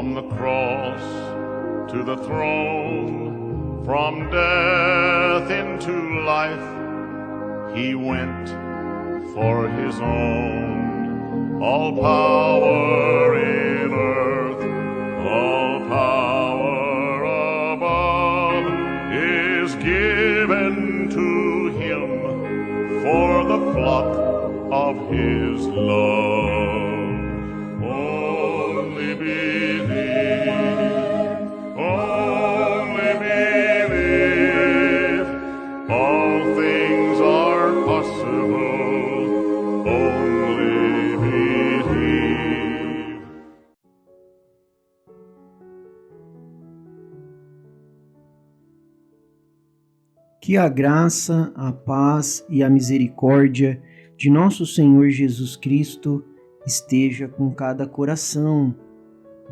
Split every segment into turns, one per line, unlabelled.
From the cross to the throne, from death into life, he went for his own. All power in earth, all power above is given to him for the flock of his love. Only believe, all things are possible. Only believe.
Que a graça, a paz e a misericórdia de nosso Senhor Jesus Cristo esteja com cada coração.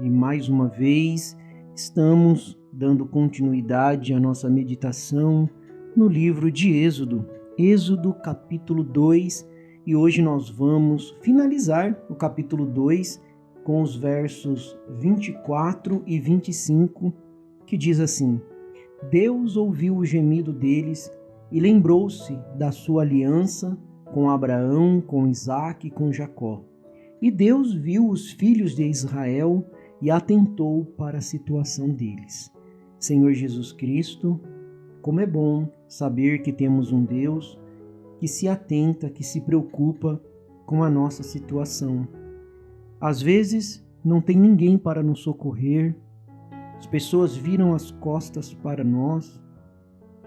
E mais uma vez estamos dando continuidade à nossa meditação no livro de Êxodo, Êxodo capítulo 2, e hoje nós vamos finalizar o capítulo 2 com os versos 24 e 25, que diz assim: Deus ouviu o gemido deles e lembrou-se da sua aliança com Abraão, com Isaque e com Jacó. E Deus viu os filhos de Israel e atentou para a situação deles. Senhor Jesus Cristo, como é bom saber que temos um Deus que se atenta, que se preocupa com a nossa situação. Às vezes não tem ninguém para nos socorrer, as pessoas viram as costas para nós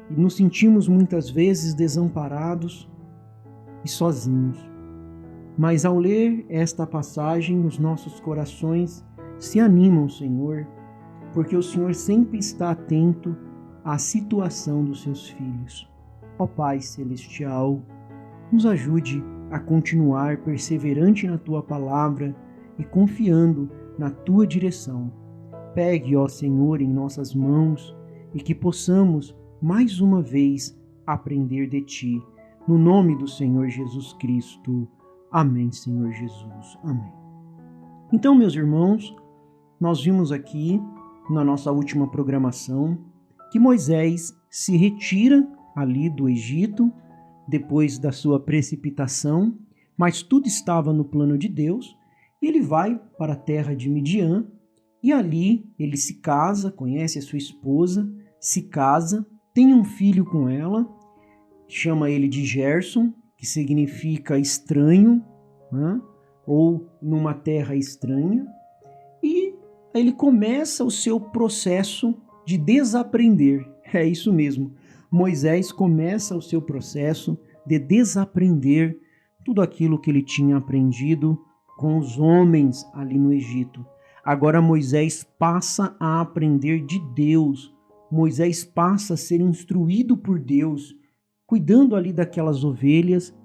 e nos sentimos muitas vezes desamparados e sozinhos. Mas ao ler esta passagem, os nossos corações se animam, Senhor, porque o Senhor sempre está atento à situação dos seus filhos. Ó Pai Celestial, nos ajude a continuar perseverante na Tua palavra e confiando na Tua direção. Pegue, ó Senhor, em nossas mãos e que possamos mais uma vez aprender de Ti. No nome do Senhor Jesus Cristo. Amém, Senhor Jesus. Amém. Então, meus irmãos, nós vimos aqui, na nossa última programação, que Moisés se retira ali do Egito, depois da sua precipitação, mas tudo estava no plano de Deus, e ele vai para a terra de Midian, e ali ele se casa, conhece a sua esposa, se casa, tem um filho com ela, chama ele de Gerson, que significa estranho, né? Ou numa terra estranha, e ele começa o seu processo de desaprender. É isso mesmo, Moisés começa o seu processo de desaprender tudo aquilo que ele tinha aprendido com os homens ali no Egito. Agora Moisés passa a aprender de Deus, Moisés passa a ser instruído por Deus, cuidando ali daquelas ovelhas,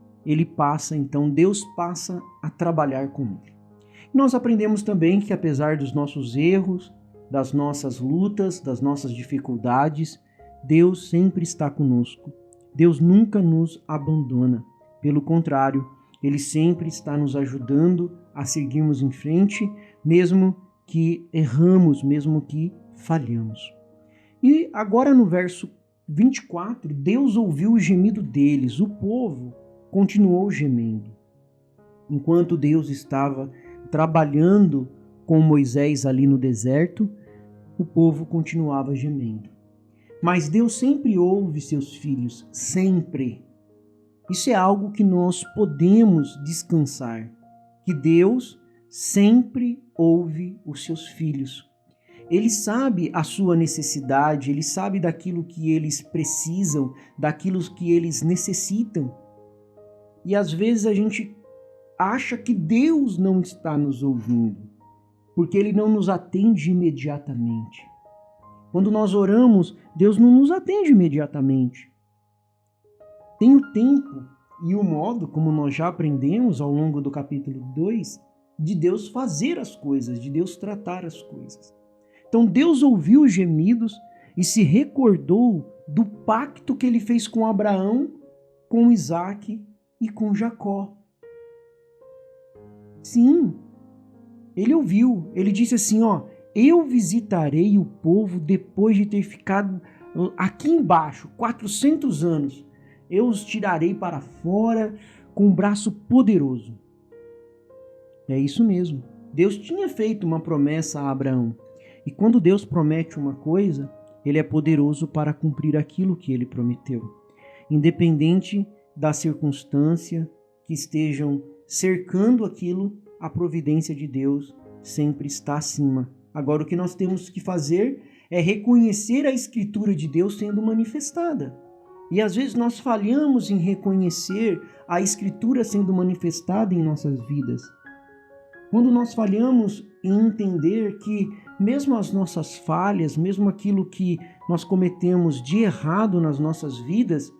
Deus passa a trabalhar com ele. Nós aprendemos também que apesar dos nossos erros, das nossas lutas, das nossas dificuldades, Deus sempre está conosco. Deus nunca nos abandona. Pelo contrário, Ele sempre está nos ajudando a seguirmos em frente, mesmo que erramos, mesmo que falhamos. E agora no verso 24, Deus ouviu o gemido deles, o povo continuou gemendo. Enquanto Deus estava trabalhando com Moisés ali no deserto, o povo continuava gemendo. Mas Deus sempre ouve seus filhos, sempre. Isso é algo que nós podemos descansar, que Deus sempre ouve os seus filhos. Ele sabe a sua necessidade, Ele sabe daquilo que eles precisam, daquilo que eles necessitam. E às vezes a gente acha que Deus não está nos ouvindo, porque Ele não nos atende imediatamente. Quando nós oramos, Deus não nos atende imediatamente. Tem o tempo e o modo, como nós já aprendemos ao longo do capítulo 2, de Deus fazer as coisas, de Deus tratar as coisas. Então Deus ouviu os gemidos e se recordou do pacto que Ele fez com Abraão, com Isaque e com Jacó. Sim, Ele ouviu, Ele disse assim, eu visitarei o povo depois de ter ficado aqui embaixo, 400 anos. Eu os tirarei para fora com um braço poderoso. É isso mesmo. Deus tinha feito uma promessa a Abraão. E quando Deus promete uma coisa, Ele é poderoso para cumprir aquilo que Ele prometeu. Independente da circunstância que estejam cercando aquilo, a providência de Deus sempre está acima. Agora, o que nós temos que fazer é reconhecer a Escritura de Deus sendo manifestada. E às vezes nós falhamos em reconhecer a Escritura sendo manifestada em nossas vidas. Quando nós falhamos em entender que mesmo as nossas falhas, mesmo aquilo que nós cometemos de errado nas nossas vidas,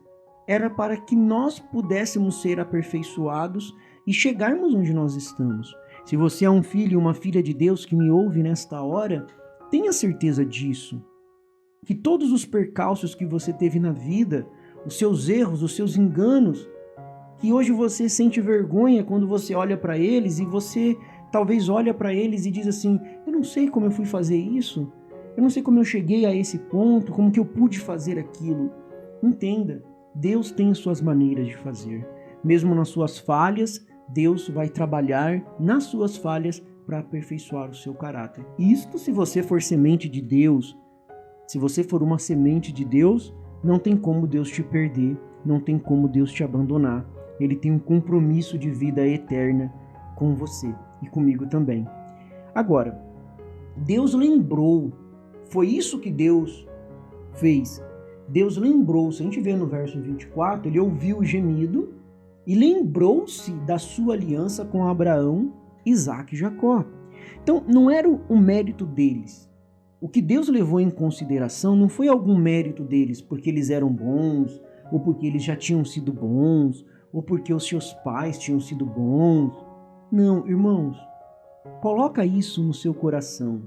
era para que nós pudéssemos ser aperfeiçoados e chegarmos onde nós estamos. Se você é um filho, uma filha de Deus que me ouve nesta hora, tenha certeza disso. Que todos os percalços que você teve na vida, os seus erros, os seus enganos, que hoje você sente vergonha quando você olha para eles e você talvez olha para eles e diz assim, eu não sei como eu fui fazer isso, eu não sei como eu cheguei a esse ponto, como que eu pude fazer aquilo. Entenda, Deus tem as suas maneiras de fazer. Mesmo nas suas falhas, Deus vai trabalhar nas suas falhas para aperfeiçoar o seu caráter. Isto se você for semente de Deus, se você for uma semente de Deus, não tem como Deus te perder, não tem como Deus te abandonar. Ele tem um compromisso de vida eterna com você e comigo também. Agora, Deus lembrou, foi isso que Deus fez. Deus lembrou, se a gente vê no verso 24, ele ouviu o gemido e lembrou-se da sua aliança com Abraão, Isaque e Jacó. Então, não era o mérito deles. O que Deus levou em consideração não foi algum mérito deles, porque eles eram bons, ou porque eles já tinham sido bons, ou porque os seus pais tinham sido bons. Não, irmãos, coloca isso no seu coração.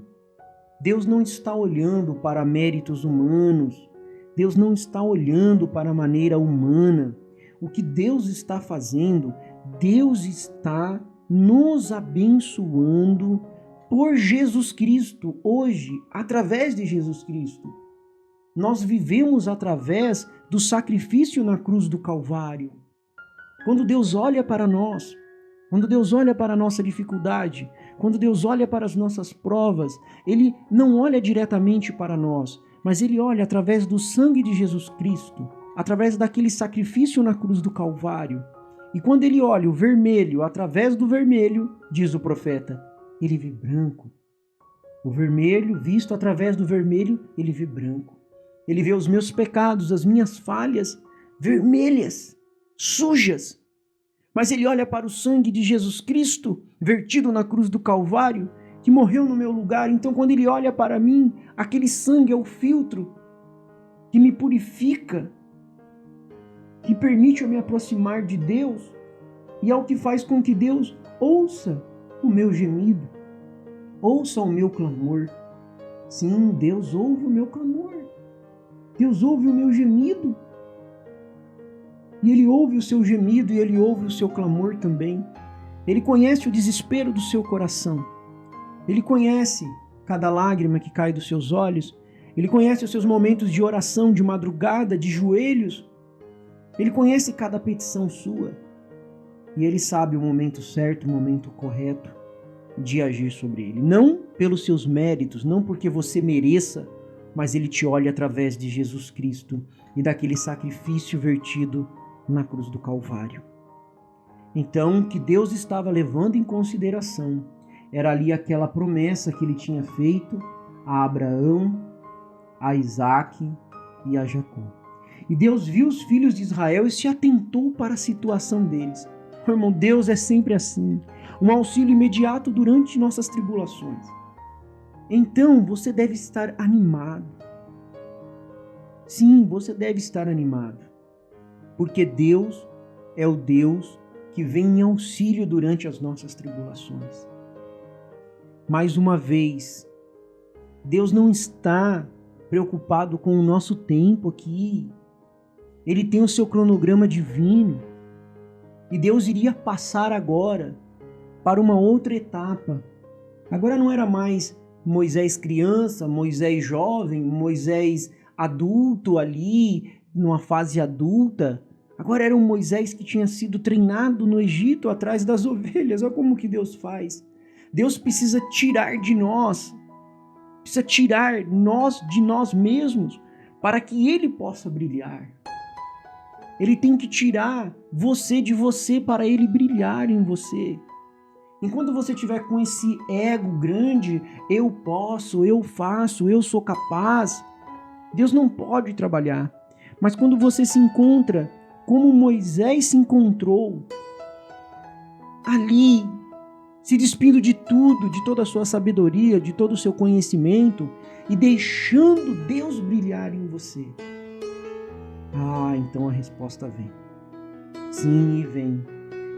Deus não está olhando para méritos humanos, Deus não está olhando para a maneira humana. O que Deus está fazendo, Deus está nos abençoando por Jesus Cristo, hoje, através de Jesus Cristo. Nós vivemos através do sacrifício na cruz do Calvário. Quando Deus olha para nós, quando Deus olha para a nossa dificuldade, quando Deus olha para as nossas provas, Ele não olha diretamente para nós, mas Ele olha através do sangue de Jesus Cristo, através daquele sacrifício na cruz do Calvário. E quando Ele olha o vermelho, através do vermelho, diz o profeta, ele vê branco. O vermelho, visto através do vermelho, ele vê branco. Ele vê os meus pecados, as minhas falhas, vermelhas, sujas. Mas ele olha para o sangue de Jesus Cristo, vertido na cruz do Calvário, que morreu no meu lugar. Então, quando ele olha para mim, aquele sangue é o filtro que me purifica, que permite eu me aproximar de Deus, e é o que faz com que Deus ouça o meu gemido, ouça o meu clamor. Sim, Deus ouve o meu clamor, Deus ouve o meu gemido, e Ele ouve o seu gemido e Ele ouve o seu clamor também. Ele conhece o desespero do seu coração, Ele conhece cada lágrima que cai dos seus olhos, Ele conhece os seus momentos de oração, de madrugada, de joelhos, Ele conhece cada petição sua. E Ele sabe o momento certo, o momento correto de agir sobre ele. Não pelos seus méritos, não porque você mereça, mas Ele te olha através de Jesus Cristo e daquele sacrifício vertido na cruz do Calvário. Então, o que Deus estava levando em consideração era ali aquela promessa que Ele tinha feito a Abraão, a Isaque e a Jacó. E Deus viu os filhos de Israel e se atentou para a situação deles. Meu irmão, Deus é sempre assim, um auxílio imediato durante nossas tribulações. Então, você deve estar animado. Sim, você deve estar animado, porque Deus é o Deus que vem em auxílio durante as nossas tribulações. Mais uma vez, Deus não está preocupado com o nosso tempo aqui. Ele tem o seu cronograma divino. E Deus iria passar agora para uma outra etapa. Agora não era mais Moisés criança, Moisés jovem, Moisés adulto ali, numa fase adulta. Agora era um Moisés que tinha sido treinado no Egito atrás das ovelhas. Olha como que Deus faz. Deus precisa tirar de nós, precisa tirar nós de nós mesmos para que Ele possa brilhar. Ele tem que tirar você de você para Ele brilhar em você. Enquanto você estiver com esse ego grande, eu posso, eu faço, eu sou capaz, Deus não pode trabalhar. Mas quando você se encontra como Moisés se encontrou, ali, se despindo de tudo, de toda a sua sabedoria, de todo o seu conhecimento e deixando Deus brilhar em você. Então a resposta vem. Sim, e vem.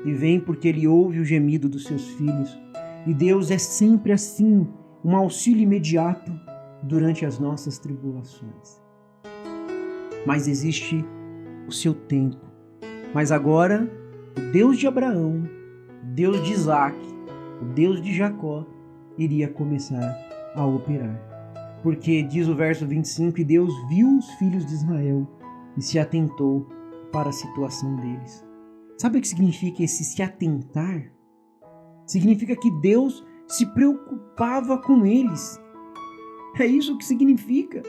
E vem porque Ele ouve o gemido dos seus filhos. E Deus é sempre assim, um auxílio imediato durante as nossas tribulações. Mas existe o seu tempo. Mas agora, o Deus de Abraão, o Deus de Isaac, o Deus de Jacó, iria começar a operar. Porque, diz o verso 25, e Deus viu os filhos de Israel e se atentou para a situação deles. Sabe o que significa esse se atentar? Significa que Deus se preocupava com eles. É isso que significa.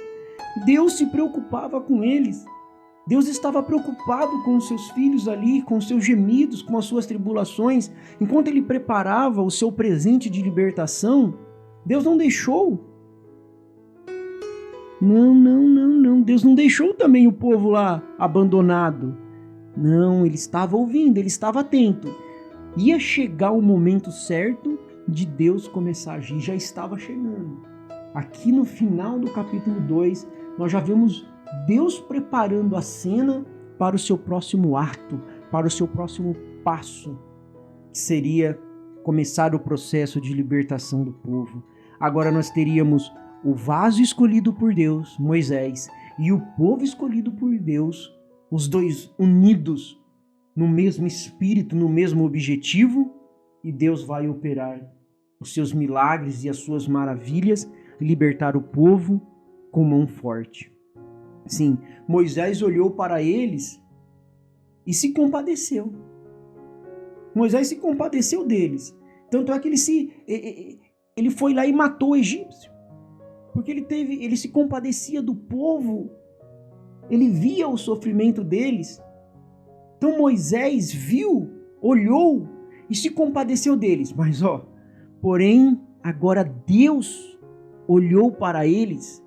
Deus se preocupava com eles. Deus estava preocupado com os seus filhos ali, com os seus gemidos, com as suas tribulações. Enquanto Ele preparava o seu presente de libertação, Deus não deixou. Não. Deus não deixou também o povo lá abandonado. Não, Ele estava ouvindo, Ele estava atento. Ia chegar o momento certo de Deus começar a agir. Já estava chegando. Aqui no final do capítulo 2, nós já vemos Deus preparando a cena para o seu próximo ato, para o seu próximo passo, que seria começar o processo de libertação do povo. Agora nós teríamos o vaso escolhido por Deus, Moisés, e o povo escolhido por Deus, os dois unidos no mesmo espírito, no mesmo objetivo, e Deus vai operar os seus milagres e as suas maravilhas, libertar o povo com mão forte. Sim, Moisés olhou para eles e se compadeceu. Moisés se compadeceu deles. Tanto é que ele foi lá e matou o egípcio. Porque ele se compadecia do povo. Ele via o sofrimento deles. Então Moisés viu, olhou e se compadeceu deles. Mas porém, agora Deus olhou para eles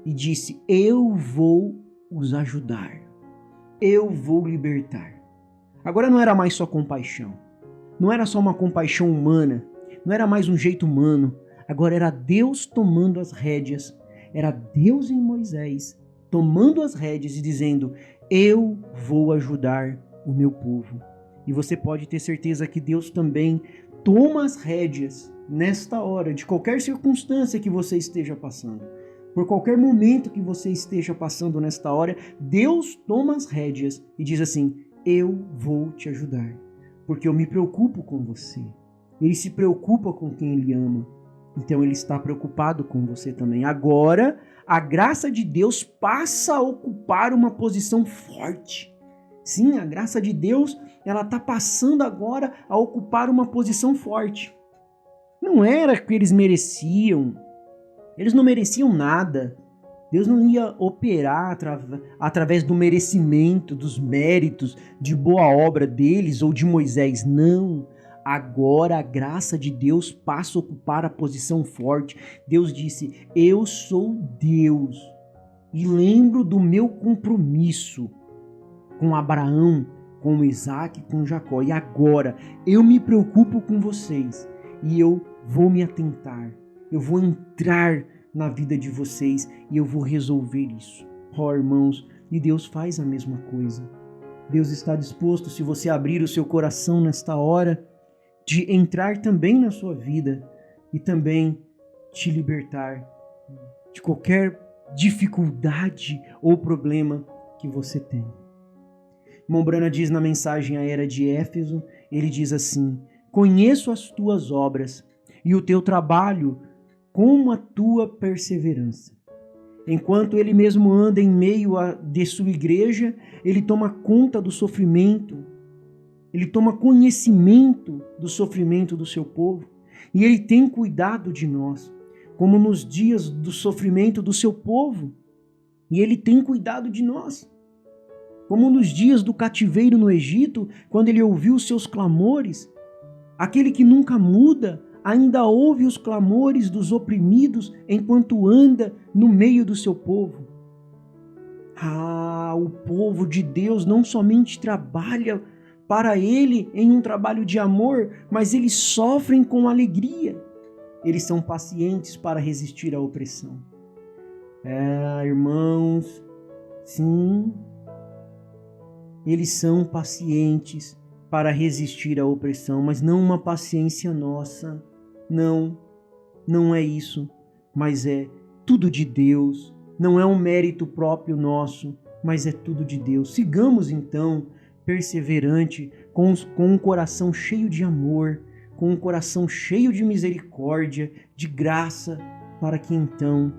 e disse: eu vou os ajudar, eu vou libertar. Agora não era mais só compaixão, não era só uma compaixão humana, não era mais um jeito humano, agora era Deus tomando as rédeas, era Deus em Moisés tomando as rédeas e dizendo: eu vou ajudar o meu povo. E você pode ter certeza que Deus também toma as rédeas nesta hora, de qualquer circunstância que você esteja passando. Por qualquer momento que você esteja passando nesta hora, Deus toma as rédeas e diz assim: eu vou te ajudar, porque eu me preocupo com você. Ele se preocupa com quem Ele ama, então Ele está preocupado com você também. Agora, a graça de Deus passa a ocupar uma posição forte. Sim, a graça de Deus, ela está passando agora a ocupar uma posição forte. Não era que eles mereciam. Eles não mereciam nada. Deus não ia operar através do merecimento, dos méritos, de boa obra deles ou de Moisés. Não. Agora a graça de Deus passa a ocupar a posição forte. Deus disse: eu sou Deus e lembro do meu compromisso com Abraão, com Isaac, com Jacó. E agora eu me preocupo com vocês e eu vou me atentar. Eu vou entrar na vida de vocês e eu vou resolver isso. Irmãos, e Deus faz a mesma coisa. Deus está disposto, se você abrir o seu coração nesta hora, de entrar também na sua vida e também te libertar de qualquer dificuldade ou problema que você tem. Irmão Brana diz na mensagem à era de Éfeso, ele diz assim: conheço as tuas obras e o teu trabalho como a tua perseverança. Enquanto ele mesmo anda em meio de sua igreja, ele toma conta do sofrimento, ele toma conhecimento do sofrimento do seu povo e ele tem cuidado de nós, como nos dias do sofrimento do seu povo, e ele tem cuidado de nós. Como nos dias do cativeiro no Egito, quando ele ouviu os seus clamores, aquele que nunca muda ainda ouve os clamores dos oprimidos enquanto anda no meio do seu povo. O povo de Deus não somente trabalha para ele em um trabalho de amor, mas eles sofrem com alegria. Eles são pacientes para resistir à opressão. Irmãos, sim, eles são pacientes para resistir à opressão, mas não uma paciência nossa. Não é isso, mas é tudo de Deus. Não é um mérito próprio nosso, mas é tudo de Deus. Sigamos então perseverante, com um coração cheio de amor, com um coração cheio de misericórdia, de graça, para que então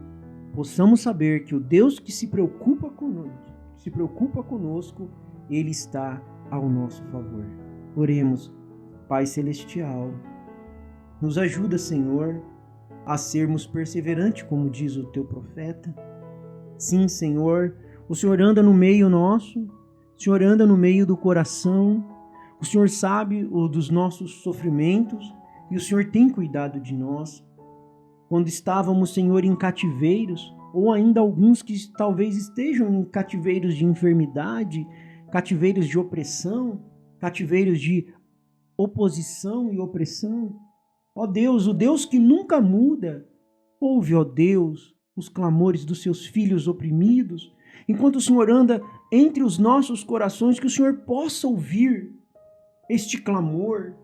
possamos saber que o Deus que se preocupa conosco, Ele está ao nosso favor. Oremos. Pai Celestial, nos ajuda, Senhor, a sermos perseverantes, como diz o teu profeta. Sim, Senhor, o Senhor anda no meio nosso, o Senhor anda no meio do coração, o Senhor sabe dos nossos sofrimentos e o Senhor tem cuidado de nós. Quando estávamos, Senhor, em cativeiros, ou ainda alguns que talvez estejam em cativeiros de enfermidade, cativeiros de opressão, cativeiros de oposição e opressão. Ó Deus, o Deus que nunca muda, ouve, ó Deus, os clamores dos seus filhos oprimidos, enquanto o Senhor anda entre os nossos corações, que o Senhor possa ouvir este clamor,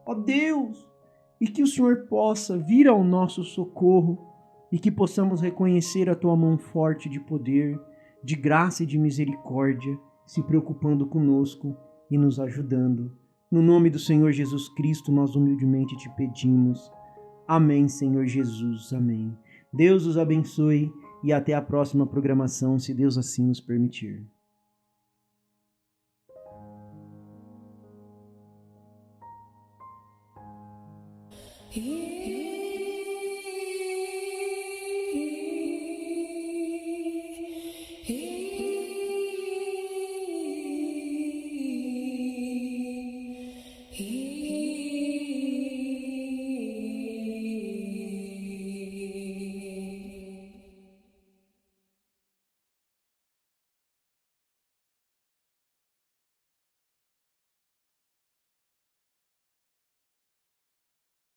ó Deus, e que o Senhor possa vir ao nosso socorro e que possamos reconhecer a tua mão forte de poder, de graça e de misericórdia, se preocupando conosco e nos ajudando. No nome do Senhor Jesus Cristo, nós humildemente te pedimos. Amém, Senhor Jesus. Amém. Deus os abençoe e até a próxima programação, se Deus assim nos permitir.
Yeah.